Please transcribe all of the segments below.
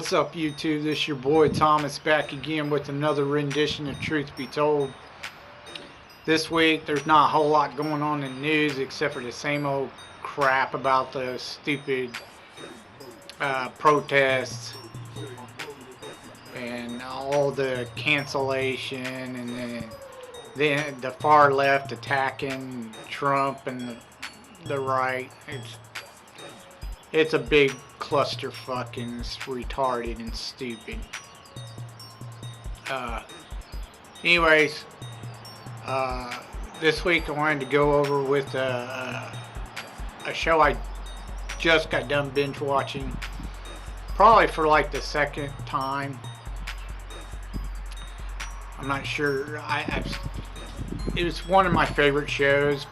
What's up, YouTube? This is your boy Thomas back again with another rendition of Truth Be Told. This week there's not a whole lot going on in the news except for the same old crap about the stupid protests and all the cancellation and the far left attacking Trump and the right. It's a big clusterfuck and it's retarded and stupid. Anyways, this week I wanted to go over with a show I just got done binge watching, probably for like the second time. I'm not sure. It was one of my favorite shows,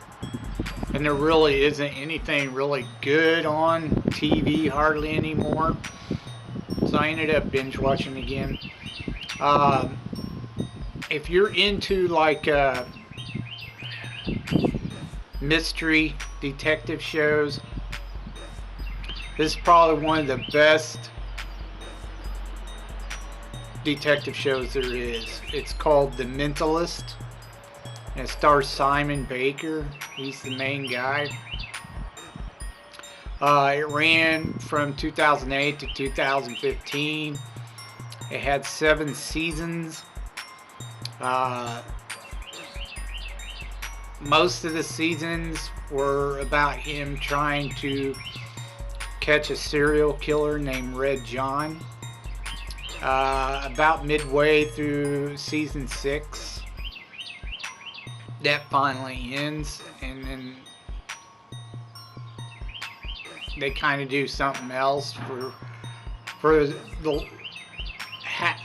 and there really isn't anything really good on TV hardly anymore. So I ended up binge watching again. If you're into like mystery detective shows, this is probably one of the best detective shows there is. It's called The Mentalist, and it stars Simon Baker. He's the main guy. It ran from 2008 to 2015. It had 7 seasons. Most of the seasons were about him trying to catch a serial killer named Red John. About midway through season 6, that finally ends, and then they kind of do something else for the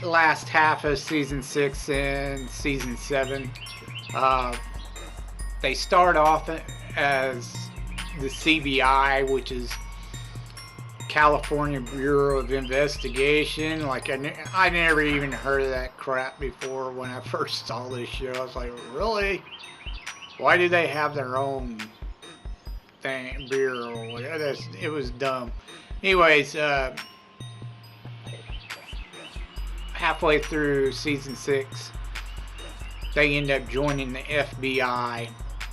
last half of season 6 and season 7. They start off as the CBI, which is California Bureau of Investigation. Like I never even heard of that crap before when I first saw this show. I was like, really? Why do they have their own thing, bureau? It was dumb. Anyways, halfway through season 6, they end up joining the FBI,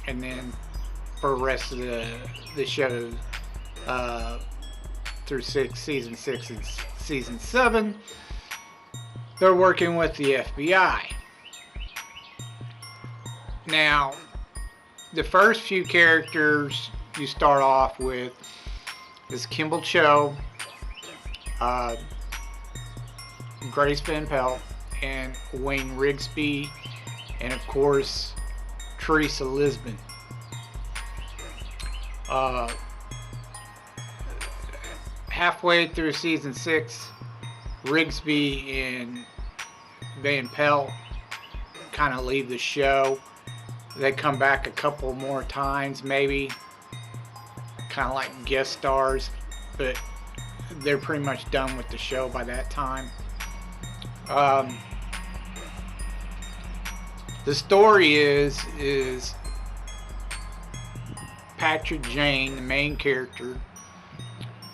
and then for the rest of the show, through season 6 and season 7, they're working with the FBI. Now, the first few characters you start off with is Kimball Cho, Grace Van Pelt, and Wayne Rigsby, and of course Teresa Lisbon. Halfway through season 6, Rigsby and Van Pelt kind of leave the show. They come back a couple more times, maybe, kind of like guest stars, but they're pretty much done with the show by that time. The story is Patrick Jane, the main character,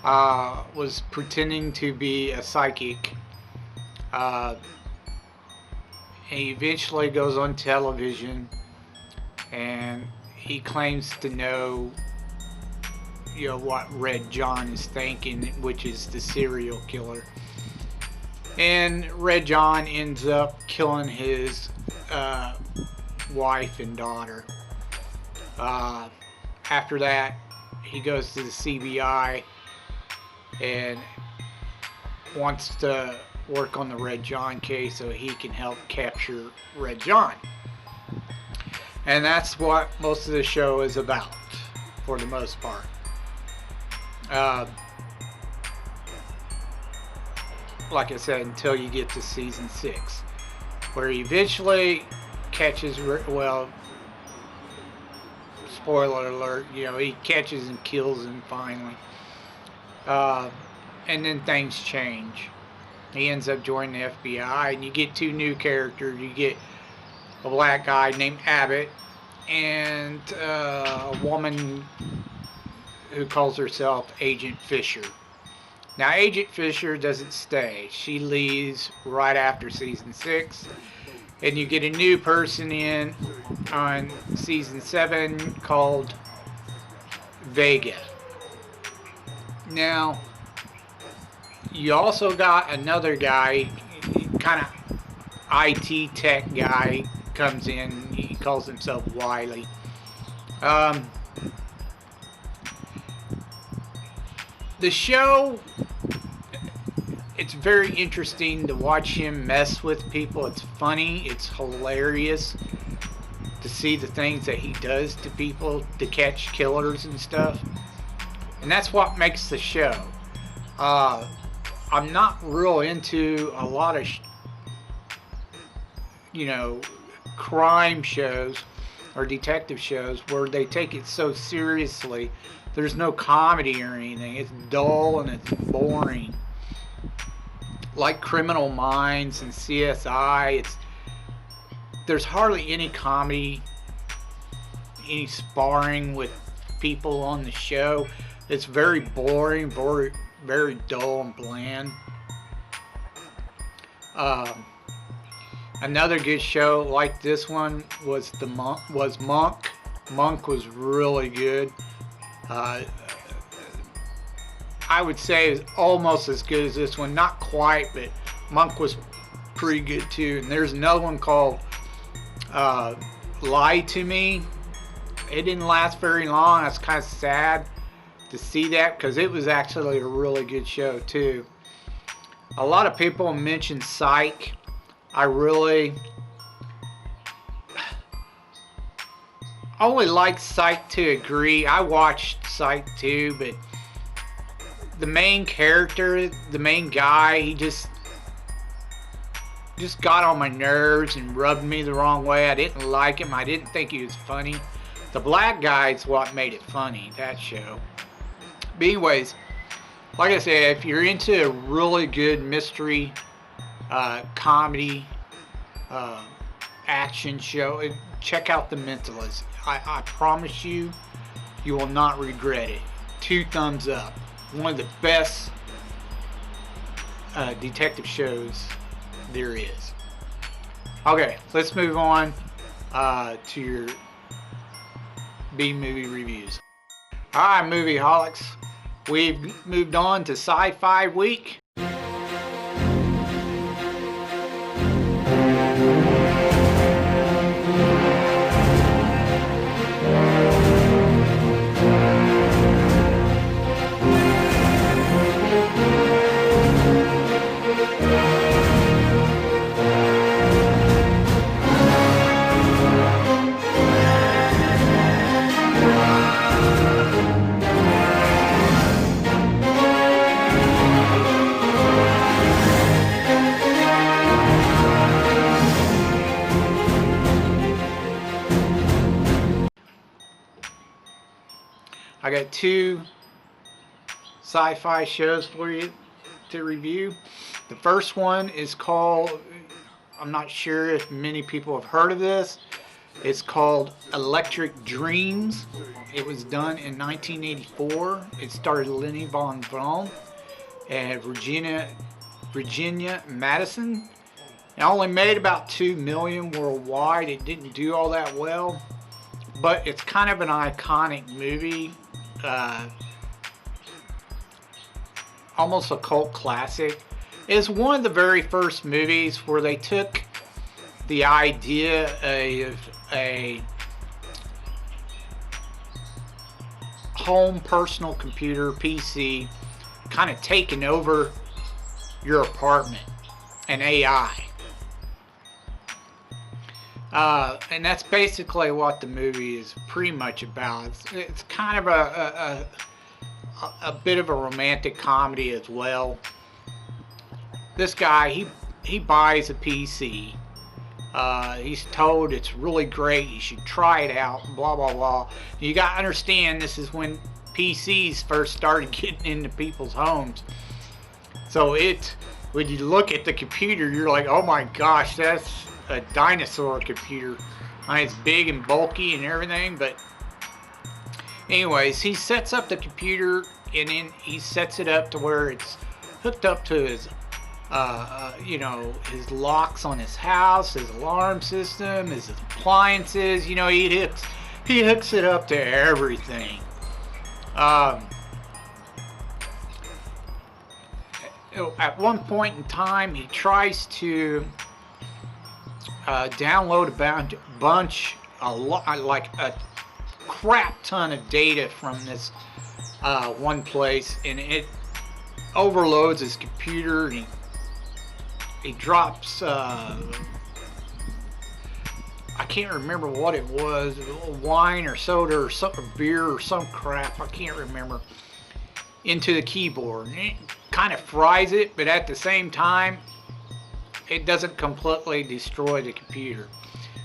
was pretending to be a psychic. He eventually goes on television and he claims to know, what Red John is thinking, which is the serial killer. And Red John ends up killing his wife and daughter. After that, he goes to the CBI and wants to work on the Red John case so he can help capture Red John. And that's what most of the show is about, for the most part. Like I said, until you get to season 6, where he eventually catches, well, spoiler alert, he catches and kills him finally. And then things change. He ends up joining the FBI, and you get 2 new characters. You get a black guy named Abbott and a woman who calls herself Agent Fisher. Now, Agent Fisher doesn't stay. She leaves right after season 6, and you get a new person in on season 7 called Vega. Now, you also got another guy, kind of IT tech guy, comes in. He calls himself Wiley. The show, it's very interesting to watch him mess with people. It's funny, it's hilarious to see the things that he does to people to catch killers and stuff. And that's what makes the show. I'm not real into a lot of, crime shows or detective shows where they take it so seriously. There's no comedy or anything. It's dull and it's boring. Like Criminal Minds and CSI, there's hardly any comedy, any sparring with people on the show. It's very boring, very dull and bland. Another good show like this one was Monk. Monk was really good. I would say it was almost as good as this one. Not quite, but Monk was pretty good too. And there's another one called Lie to Me. It didn't last very long. That's kind of sad to see that because it was actually a really good show too. A lot of people mention Psych. I only like Psych to agree. I watched Psych too, but the main character, the main guy, he just got on my nerves and rubbed me the wrong way. I didn't like him. I didn't think he was funny. The black guy's what made it funny, that show. But anyways, like I said, if you're into a really good mystery, comedy, action show, check out The Mentalist. I promise you, you will not regret it. 2 thumbs up. One of the best detective shows there is. Okay, let's move on to your B-movie reviews. Alright, movie-holics. We've moved on to Sci-Fi Week. I got 2 sci-fi shows for you to review. The first one is called, I'm not sure if many people have heard of this. It's called Electric Dreams. It was done in 1984. It starred Lenny Von Braun and Virginia Madison. It only made about 2 million worldwide. It didn't do all that well, but it's kind of an iconic movie. Almost a cult classic. It's one of the very first movies where they took the idea of a home personal computer, PC, kind of taking over your apartment, and AI. And that's basically what the movie is pretty much about. It's kind of a bit of a romantic comedy as well. This guy, he buys a PC. He's told it's really great. You should try it out. Blah blah blah. You got to understand, this is when PCs first started getting into people's homes. So when you look at the computer, you're like, oh my gosh, that's a dinosaur computer. I mean, it's big and bulky and everything, but anyways, he sets up the computer and then he sets it up to where it's hooked up to his his locks on his house, his alarm system, his appliances. He hooks it up to everything. At one point in time, he tries to download like a crap ton of data from this one place, and it overloads his computer, and he drops I can't remember what it was, wine or soda or something, beer or some crap, I can't remember, into the keyboard. And it kind of fries it, but at the same time, it doesn't completely destroy the computer.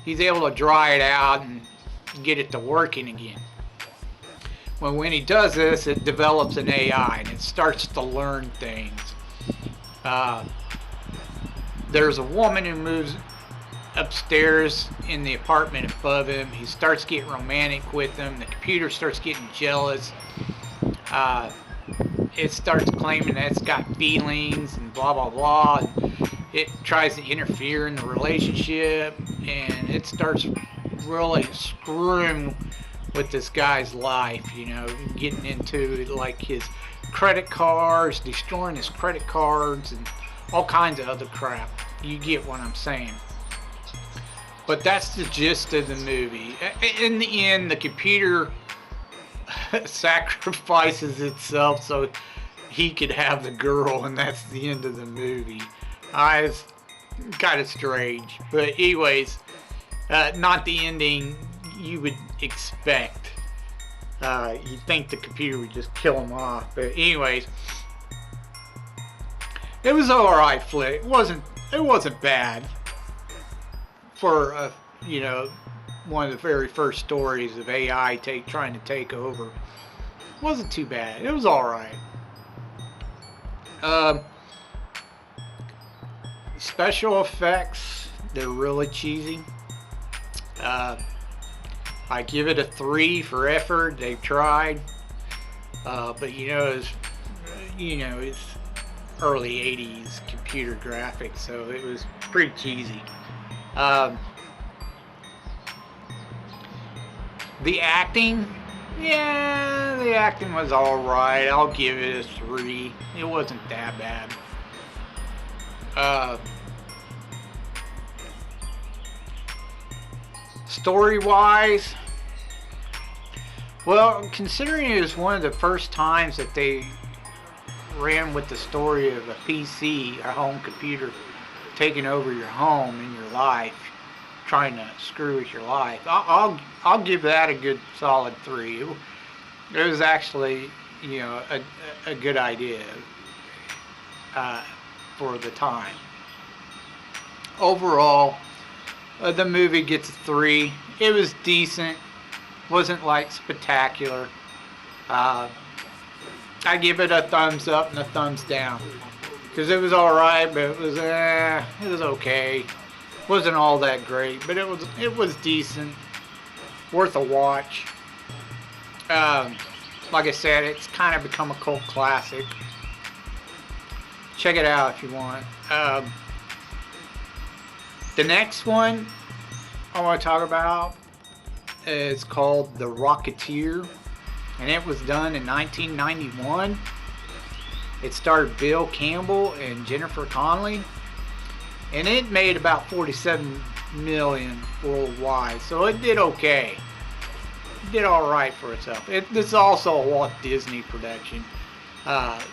He's able to dry it out and get it to working again. Well, when he does this, it develops an AI and it starts to learn things. There's a woman who moves upstairs in the apartment above him. He starts getting romantic with them. The computer starts getting jealous. It starts claiming that it's got feelings and blah blah blah. And it tries to interfere in the relationship, and it starts really screwing with this guy's life. Getting into like his credit cards, destroying his credit cards, and all kinds of other crap. You get what I'm saying. But that's the gist of the movie. In the end, the computer sacrifices itself so he could have the girl, and that's the end of the movie. It's kind of strange. But anyways, not the ending you would expect. You'd think the computer would just kill him off. But anyways, it was an alright flick. It wasn't bad for one of the very first stories of AI trying to take over. It wasn't too bad. It was alright. Special effects, they're really cheesy. I give it a 3 for effort. They've tried, but it's early 80s computer graphics, so it was pretty cheesy. The acting, the acting was alright. I'll give it a 3. It wasn't that bad. Story-wise, well, considering it was one of the first times that they ran with the story of a PC, a home computer, taking over your home and your life, trying to screw with your life, I'll give that a good solid 3. It was actually, a good idea for the time. Overall, the movie gets a 3. It was decent. Wasn't like spectacular. I give it a thumbs up and a thumbs down, because it was alright, but it was okay. Wasn't all that great, but it was decent, worth a watch. Like I said, it's kind of become a cult classic. Check it out if you want. The next one I want to talk about is called The Rocketeer, and it was done in 1991. It starred Bill Campbell and Jennifer Connelly, and it made about 47 million worldwide, so it did okay. It did all right for itself. This is also a Walt Disney production,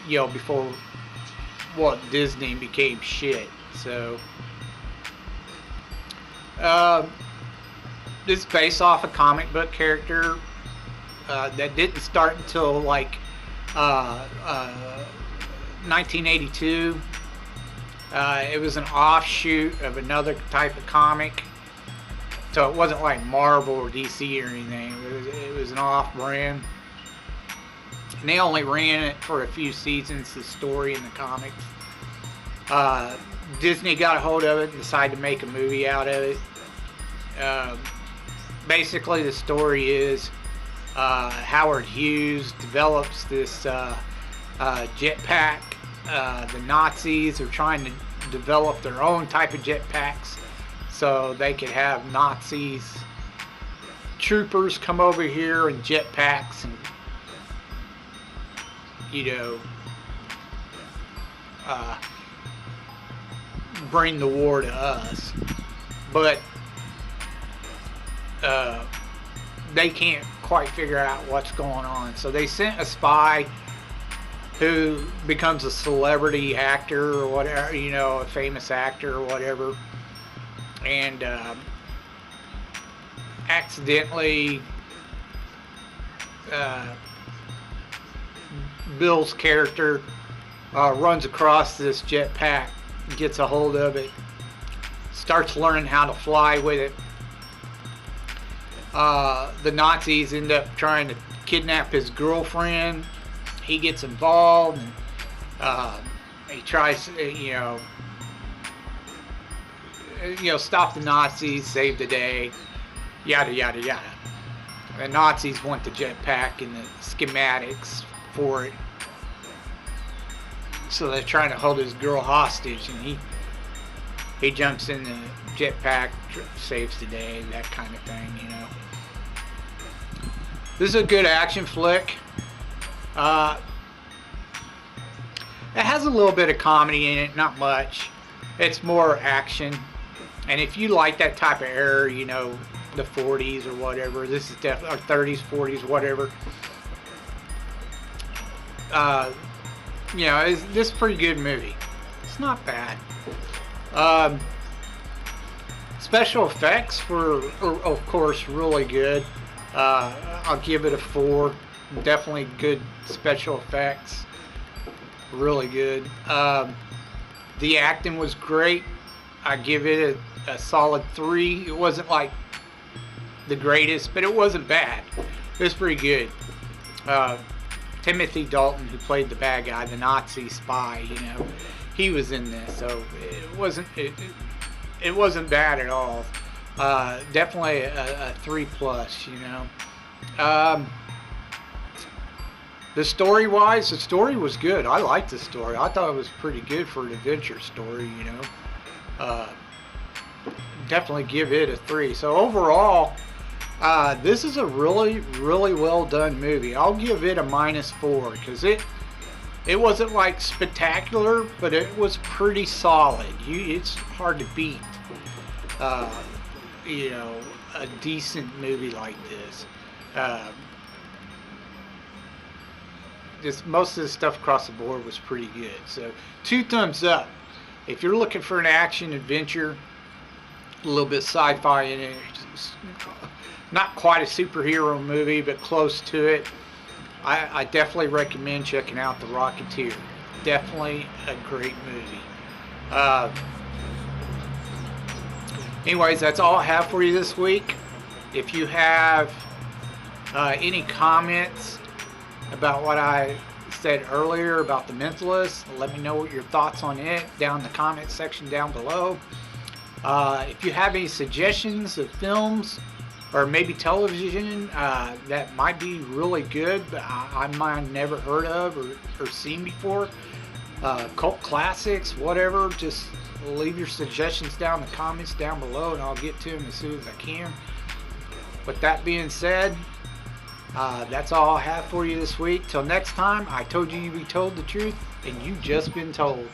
before Walt Disney became shit. So this is based off a comic book character that didn't start until like 1982. It was an offshoot of another type of comic, so it wasn't like Marvel or DC or anything. It was an off-brand, and they only ran it for a few seasons, the story in the comics. Disney got a hold of it and decided to make a movie out of it. Basically, the story is Howard Hughes develops this jetpack the Nazis are trying to develop their own type of jetpacks so they could have Nazis troopers come over here in jetpacks and, you know, bring the war to us. But they can't quite figure out what's going on. So they sent a spy who becomes a celebrity actor or whatever, you know, a famous actor or whatever, and accidentally Bill's character runs across this jetpack, gets a hold of it, starts learning how to fly with it. The Nazis end up trying to kidnap his girlfriend. He gets involved, and he tries to, you know, stop the Nazis, save the day, yada yada yada. The Nazis want the jetpack and the schematics for it, so they're trying to hold his girl hostage, and he jumps in the jetpack, saves the day, that kind of thing, you know. This is a good action flick. It has a little bit of comedy in it, not much. It's more action. And if you like that type of era, you know, the 40s or whatever, this is definitely, or 30s, 40s, whatever. You know, this is a pretty good movie. It's not bad. Special effects were, of course, really good. I'll give it a 4. Definitely good special effects. Really good. The acting was great. I give it a solid 3. It wasn't like the greatest, but it wasn't bad. It was pretty good. Timothy Dalton, who played the bad guy, the Nazi spy, you know, he was in this, so it wasn't bad at all. Definitely a 3+, you know. The story-wise, the story was good. I liked the story. I thought it was pretty good for an adventure story, you know. Definitely give it a 3. So overall, this is a really, really well done movie. I'll give it a -4 because it wasn't like spectacular, but it was pretty solid. It's hard to beat, you know, a decent movie like this. Just most of the stuff across the board was pretty good. So 2 thumbs up. If you're looking for an action adventure, a little bit sci-fi in it, not quite a superhero movie, but close to it, I definitely recommend checking out The Rocketeer. Definitely a great movie. Anyways, that's all I have for you this week. If you have any comments about what I said earlier about The Mentalist, let me know what your thoughts on it down in the comment section down below. If you have any suggestions of films or maybe television that might be really good but I might have never heard of or seen before, cult classics, whatever, just leave your suggestions down in the comments down below and I'll get to them as soon as I can. With that being said, that's all I have for you this week. Till next time, I told you you'd be told the truth, and you've just been told.